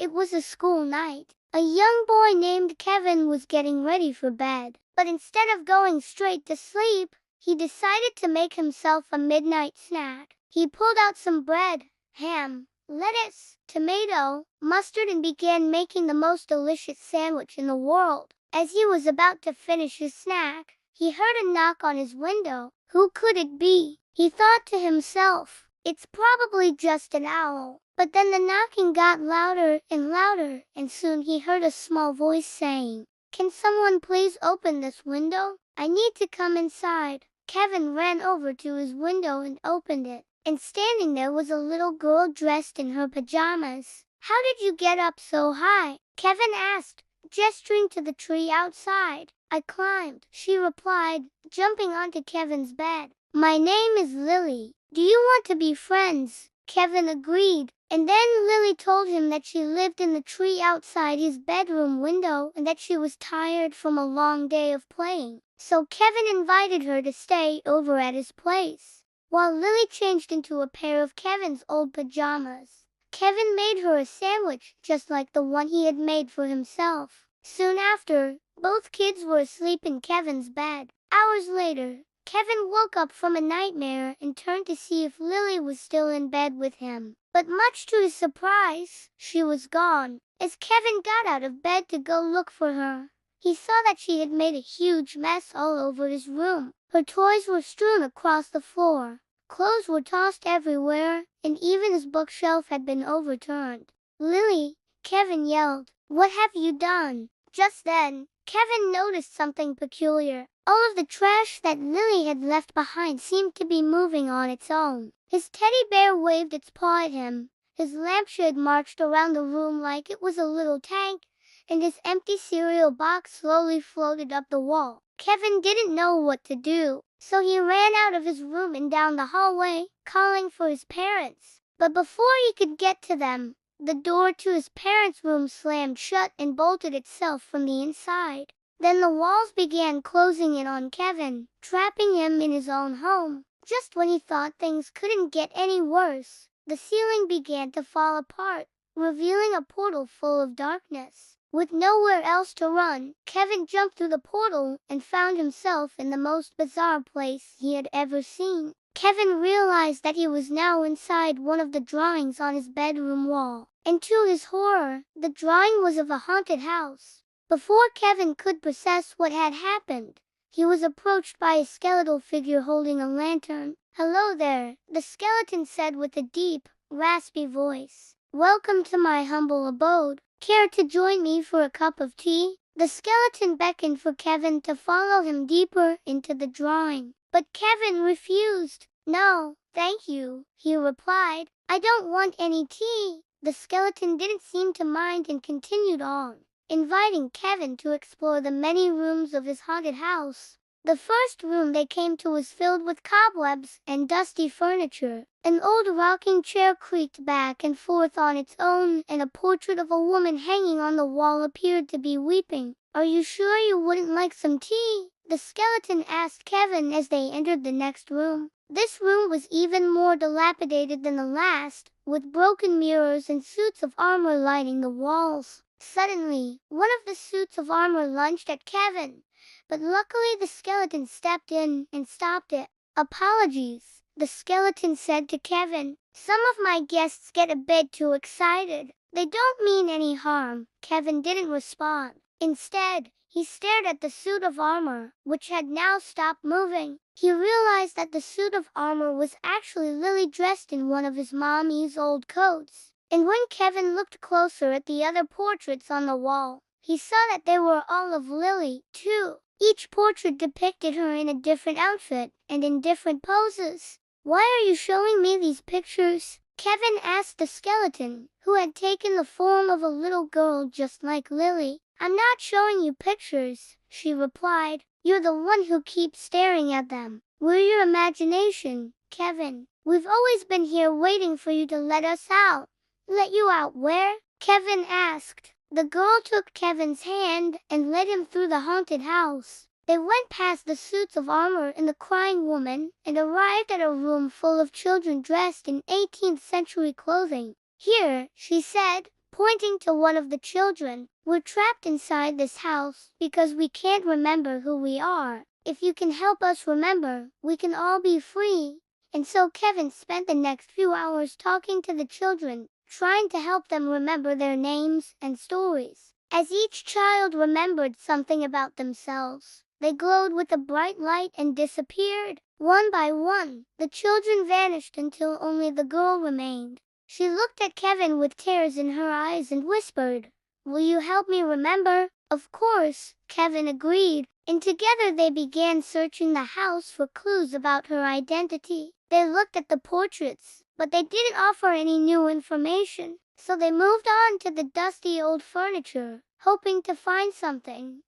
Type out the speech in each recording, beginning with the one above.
It was a school night. A young boy named Kevin was getting ready for bed, but instead of going straight to sleep, he decided to make himself a midnight snack. He pulled out some bread, ham, lettuce, tomato, mustard, and began making the most delicious sandwich in the world. As he was about to finish his snack, he heard a knock on his window. Who could it be? He thought to himself, it's probably just an owl. But then the knocking got louder and louder, and soon he heard a small voice saying, "Can someone please open this window? I need to come inside." Kevin ran over to his window and opened it, and standing there was a little girl dressed in her pajamas. "How did you get up so high?" Kevin asked, gesturing to the tree outside. "I climbed," she replied, jumping onto Kevin's bed. "My name is Lily. Do you want to be friends?" Kevin agreed, and then Lily told him that she lived in the tree outside his bedroom window and that she was tired from a long day of playing. So Kevin invited her to stay over at his place. While Lily changed into a pair of Kevin's old pajamas, Kevin made her a sandwich just like the one he had made for himself. Soon after, both kids were asleep in Kevin's bed. Hours later, Kevin woke up from a nightmare and turned to see if Lily was still in bed with him. But much to his surprise, she was gone. As Kevin got out of bed to go look for her, he saw that she had made a huge mess all over his room. Her toys were strewn across the floor, clothes were tossed everywhere, and even his bookshelf had been overturned. "Lily," Kevin yelled, "what have you done?" Just then, Kevin noticed something peculiar. All of the trash that Lily had left behind seemed to be moving on its own. His teddy bear waved its paw at him, his lampshade marched around the room like it was a little tank, and his empty cereal box slowly floated up the wall. Kevin didn't know what to do, so he ran out of his room and down the hallway, calling for his parents. But before he could get to them, the door to his parents' room slammed shut and bolted itself from the inside. Then the walls began closing in on Kevin, trapping him in his own home. Just when he thought things couldn't get any worse, the ceiling began to fall apart, revealing a portal full of darkness. With nowhere else to run, Kevin jumped through the portal and found himself in the most bizarre place he had ever seen. Kevin realized that he was now inside one of the drawings on his bedroom wall, and to his horror, the drawing was of a haunted house. Before Kevin could process what had happened, he was approached by a skeletal figure holding a lantern. "Hello there," the skeleton said with a deep, raspy voice. "Welcome to my humble abode. Care to join me for a cup of tea?" The skeleton beckoned for Kevin to follow him deeper into the drawing, but Kevin refused. "No, thank you," he replied. "I don't want any tea." The skeleton didn't seem to mind and continued on, inviting Kevin to explore the many rooms of his haunted house. The first room they came to was filled with cobwebs and dusty furniture. An old rocking chair creaked back and forth on its own, and a portrait of a woman hanging on the wall appeared to be weeping. "Are you sure you wouldn't like some tea?" the skeleton asked Kevin as they entered the next room. This room was even more dilapidated than the last, with broken mirrors and suits of armor lining the walls. Suddenly, one of the suits of armor lunged at Kevin, but luckily the skeleton stepped in and stopped it. "Apologies," the skeleton said to Kevin. "Some of my guests get a bit too excited." "They don't mean any harm," Kevin didn't respond. Instead, he stared at the suit of armor, which had now stopped moving. He realized that the suit of armor was actually Lily dressed in one of his mommy's old coats. And when Kevin looked closer at the other portraits on the wall, he saw that they were all of Lily, too. Each portrait depicted her in a different outfit and in different poses. "Why are you showing me these pictures?" Kevin asked the skeleton, who had taken the form of a little girl just like Lily. "I'm not showing you pictures," she replied. "You're the one who keeps staring at them. We're your imagination, Kevin. We've always been here waiting for you to let us out." "Let you out where?" Kevin asked. The girl took Kevin's hand and led him through the haunted house. They went past the suits of armor and the crying woman and arrived at a room full of children dressed in 18th century clothing. "Here," she said, pointing to one of the children. We're trapped inside this house because we can't remember who we are. If you can help us remember, we can all be free. And so Kevin spent the next few hours talking to the children, trying to help them remember their names and stories. As each child remembered something about themselves, they glowed with a bright light and disappeared. One by one, the children vanished until only the girl remained. She looked at Kevin with tears in her eyes and whispered, "Will you help me remember?" Of course, Kevin agreed, and together they began searching the house for clues about her identity. They looked at the portraits, but they didn't offer any new information, so they moved on to the dusty old furniture, hoping to find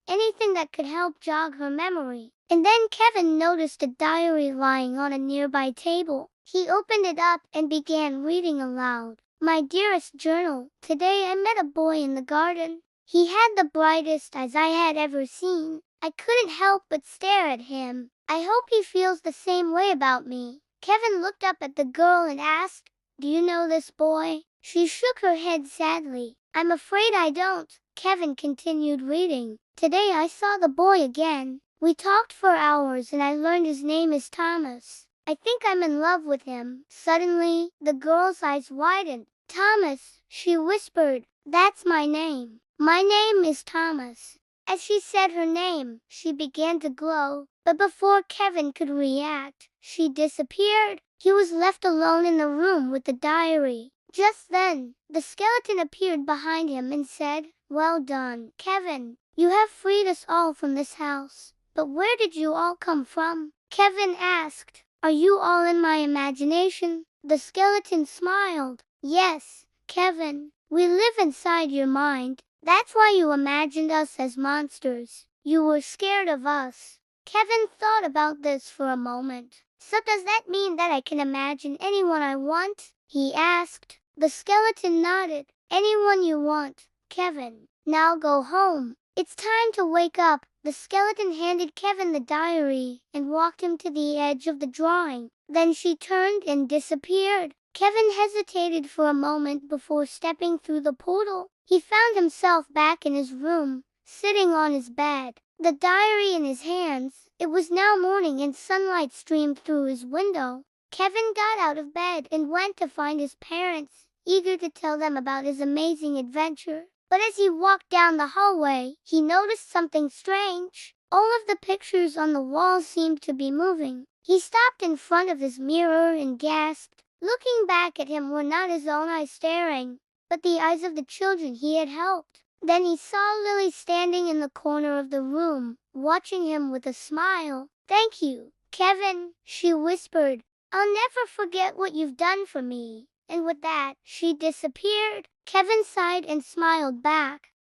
anything that could help jog her memory. And then Kevin noticed a diary lying on a nearby table. He opened it up and began reading aloud. "My dearest journal, today I met a boy in the garden. He had the brightest eyes I had ever seen. I couldn't help but stare at him. I hope he feels the same way about me." Kevin looked up at the girl and asked, "Do you know this boy?" She shook her head sadly. "I'm afraid I don't." Kevin continued reading. "Today I saw the boy again. We talked for hours and I learned his name is Thomas. I think I'm in love with him." Suddenly, the girl's eyes widened. "Thomas," she whispered, "that's my name. My name is Thomas." As she said her name, she began to glow, but before Kevin could react, she disappeared. He was left alone in the room with the diary. Just then, the skeleton appeared behind him and said, "Well done, Kevin. You have freed us all from this house. But where did you all come from?" Kevin asked. "Are you all in my imagination?" The skeleton smiled. "Yes, Kevin. We live inside your mind. That's why you imagined us as monsters. You were scared of us." Kevin thought about this for a moment. "So does that mean that I can imagine anyone I want?" he asked. The skeleton nodded. "Anyone you want, Kevin. Now go home. It's time to wake up." The skeleton handed Kevin the diary and walked him to the edge of the drawing. Then she turned and disappeared. Kevin hesitated for a moment before stepping through the portal. He found himself back in his room, sitting on his bed, the diary in his hands. It was now morning and sunlight streamed through his window. Kevin got out of bed and went to find his parents, eager to tell them about his amazing adventure. But as he walked down the hallway, he noticed something strange. All of the pictures on the wall seemed to be moving. He stopped in front of his mirror and gasped. Looking back at him were not his own eyes staring, but the eyes of the children he had helped. Then he saw Lily standing in the corner of the room, watching him with a smile. "Thank you, Kevin," she whispered. "I'll never forget what you've done for me." And with that, she disappeared. Kevin sighed and smiled back.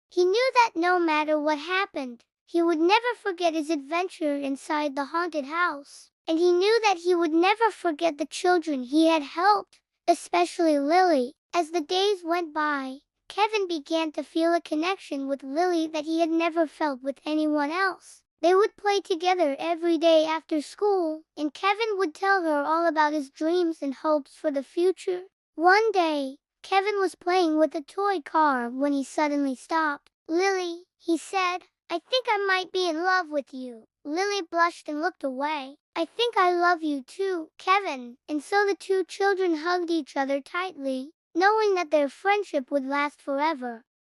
He knew that no matter what happened, he would never forget his adventure inside the haunted house. And he knew that he would never forget the children he had helped, especially Lily. As the days went by, Kevin began to feel a connection with Lily that he had never felt with anyone else. They would play together every day after school, and Kevin would tell her all about his dreams and hopes for the future. One day, Kevin was playing with a toy car when he suddenly stopped. "Lily," he said, "I think I might be in love with you." Lily blushed and looked away. "I think I love you too, Kevin." And so the two children hugged each other tightly, knowing that their friendship would last forever.